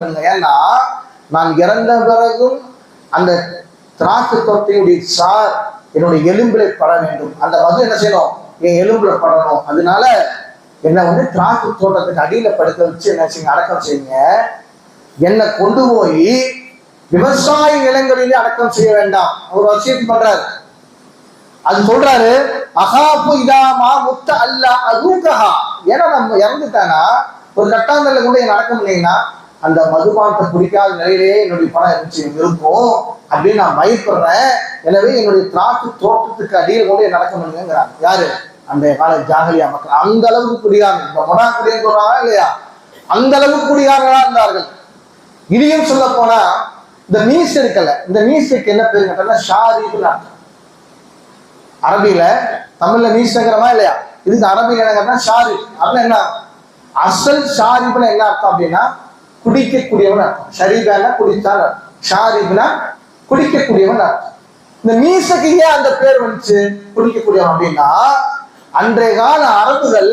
ஏன்னா நான் இறந்த பிறகும் அந்த திராட்சை தோட்டத்தினுடைய சார் என்னுடைய எலும்பிலை பட வேண்டும். அந்த மது என்ன செய்யணும்? என் எலும்புல படணும். அதனால என்னை திராட்சை தோட்டத்துக்கு அடியில படுக்க வச்சு என்ன செய்யுங்க, அடக்கம் செய்யுங்க. என்னை கொண்டு போய் விவசாய நிலங்களிலே அடக்கம் செய்ய வேண்டாம். ஒரு விஷயத்தை பண்றாரு. அது சொல்றாரு, அகாப்பு இதாமா முத்த அல்ல அதுகா. ஏன்னா நம்ம இறந்துட்டானா ஒரு கட்டாந்தல்ல கூட என்ன அடக்கம் பண்ணீங்கன்னா அந்த மதுபானத்தை குடிக்காத நிலையிலேயே என்னுடைய படம் இருக்கும் அப்படின்னு நான் பயப்படுறேன். எனவே என்னுடைய திராட்சை தோட்டத்துக்கு அடியில் கூட நடக்க முடியுங்கிறாங்க. யாரு? அந்த கால ஜாகலியா மக்கள். அந்த அளவுக்கு குடிகாரங்க, இந்த மொடா குடின்னு சொல்றாங்க இல்லையா, அந்த அளவுக்கு குடிகாரங்களா இருந்தார்கள். இதையும் சொல்ல போனா இந்த மீஸ் இருக்கல, இந்த மீஸுக்கு என்ன பேரு கேட்டா ஷாரிப்னு அர்த்தம். அரபியில, தமிழ்ல மீஸ்ங்கிறமா இல்லையா, இதுக்கு அரபியில என்ன கேட்டா ஷாரிப். அப்படின்னா என்ன அசல் ஷாரிப்னா என்ன அர்த்தம் அப்படின்னா குடிக்கக்கூடியவன் அர்த்தம். ஷரீபானா குடித்தால், ஷாரிப்னா குடிக்கக்கூடியவன் அர்த்தம். இந்த மீசக்கு ஏன் அந்த பேர் வந்துச்சு குடிக்கக்கூடியவன் அப்படின்னா, அன்றைய கால அரபுகள்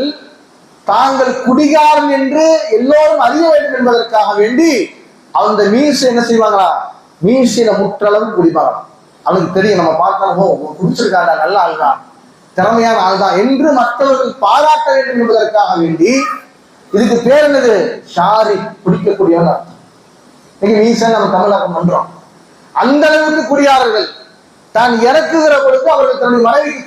தாங்கள் குடிகாரன் என்று எல்லோரும் அறிய வேண்டும் என்பதற்காக வேண்டி அந்த மீசை என்ன செய்வாங்களா, மீசையில முற்றளவு குடிப்பாங்க. அவனுக்கு தெரியும், நம்ம பார்த்தாலும் குடிச்சிருக்காங்க, நல்ல ஆள் தான், திறமையான ஆள் தான் என்று மற்றவர்கள் பாராட்ட வேண்டும் என்பதற்காக வேண்டி இதுக்கு பேர் என்னது? ஷாரி, குடிக்கக்கூடியவன் அர்த்தம். இன்னைக்கு மீசை நம்ம தமிழகம் பண்றோம். அந்த அளவுக்கு குடியாரர்கள் தான் இறக்குகிற பொழுது அவர்கள் தன்னுடைய மனைவிக்கு